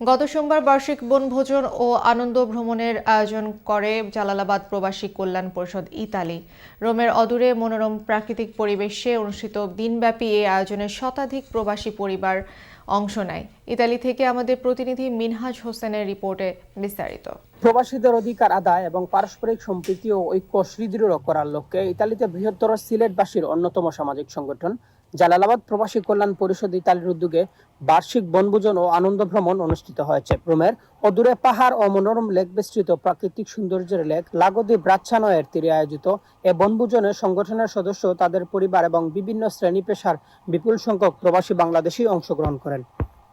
গত সোমবার বার্ষিক বনভোজন ও আনন্দ ভ্রমণের আয়োজন করে জালালাবাদ প্রবাসী কল্যাণ পরিষদ ইতালি। রোমের অদূরে মনোরম প্রাকৃতিক পরিবেশে অনুষ্ঠিত দিনব্যাপী এই আয়োজনে শতাধিক প্রবাসী পরিবার অংশ নেয়। ইতালি থেকে আমাদের প্রতিনিধি মিনহাজ হোসেনের রিপোর্টে বিস্তারিত। প্রবাসীদের অধিকার আদায় এবং পারস্পরিক সম্প্রীতি ও ঐক্য সুদৃঢ় করার লক্ষ্যে ইতালিতে বৃহত্তর সিলেটবাসীর অন্যতম সামাজিক সংগঠন জালালাবাদ প্রবাসী কল্যাণ পরিষদ ইতালির উদ্যোগে বার্ষিক বনভোজন ও আনন্দ ভ্রমণ অনুষ্ঠিত হয়েছে। রোমের অদূরে পাহাড় ও মনোরম লেক বিস্তৃত প্রাকৃতিক সৌন্দর্যের লেক লাগোদি ব্রাচ্ছানয়ের তীরে আয়োজিত এ বনভোজনে সংগঠনের সদস্য, তাদের পরিবার এবং বিভিন্ন শ্রেণী পেশার বিপুল সংখ্যক প্রবাসী বাংলাদেশী অংশগ্রহণ করেন।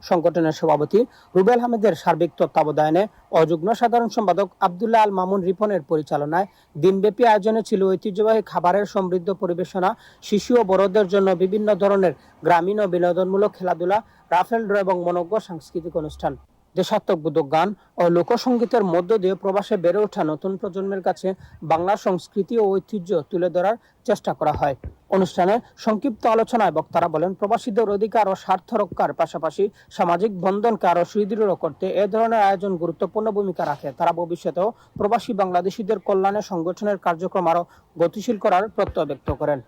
সংগঠনের সভাপতি রুবেল হামিদের সার্বিক তত্ত্বাবধানে ও যুগ্ম সাধারণ সম্পাদক আব্দুল্লাহ আল মামুন রিপনের পরিচালনায় দিনব্যাপী আয়োজনে ছিল ঐতিহ্যবাহী খাবারের সমৃদ্ধ পরিবেশনা, শিশু ও বড়দের জন্য বিভিন্ন ধরনের গ্রামীণ ও বিনোদনমূলক খেলাধুলা, রাফেল ড্র এবং মনোজ্ঞ সাংস্কৃতিক অনুষ্ঠান। দেশাত্মবোধক গান ও লোকসঙ্গীতের মধ্য দিয়ে প্রবাসে বেড়ে ওঠা নতুন প্রজন্মের কাছে বাংলা সংস্কৃতি ও ঐতিহ্য তুলে ধরার চেষ্টা করা হয়। অনুষ্ঠানে সংক্ষিপ্ত আলোচনায় বক্তারা বলেন, প্রবাসীদের অধিকার ও স্বার্থ রক্ষার পাশাপাশি সামাজিক বন্ধনকে আরো সুদৃঢ় করতে এ ধরনের আয়োজন গুরুত্বপূর্ণ ভূমিকা রাখে। তারা ভবিষ্যতেও প্রবাসী বাংলাদেশিদের কল্যাণে সংগঠনের কার্যক্রম আরো গতিশীল করার প্রত্যয় ব্যক্ত করেন।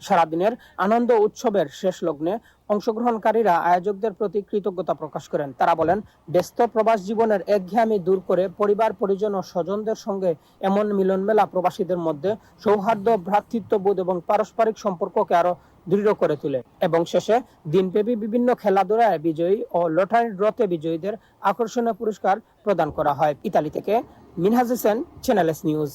সারাদিনের আনন্দ উৎসবের শেষ লগ্নে অংশগ্রহণকারীরা আয়োজকদের প্রতি কৃতজ্ঞতা প্রকাশ করেন। তারা বলেন, ব্যস্ত প্রবাস জীবনের একঘেয়েমি দূর করে পরিবার, পরিজন ও স্বজনদের সঙ্গে এমন মিলন মেলা প্রবাসীদের মধ্যে সৌহার্দ্য, ভ্রাতৃত্ববোধ এবং পারস্পরিক সম্পর্ককে আরো দৃঢ় করে তোলে। এবং শেষে দিনব্যাপী বিভিন্ন খেলাধুলায় বিজয়ী ও লটারি ড্রতে বিজয়ীদের আকর্ষণীয় পুরস্কার প্রদান করা হয়। ইতালি থেকে Minhaj Hossain, channel S news.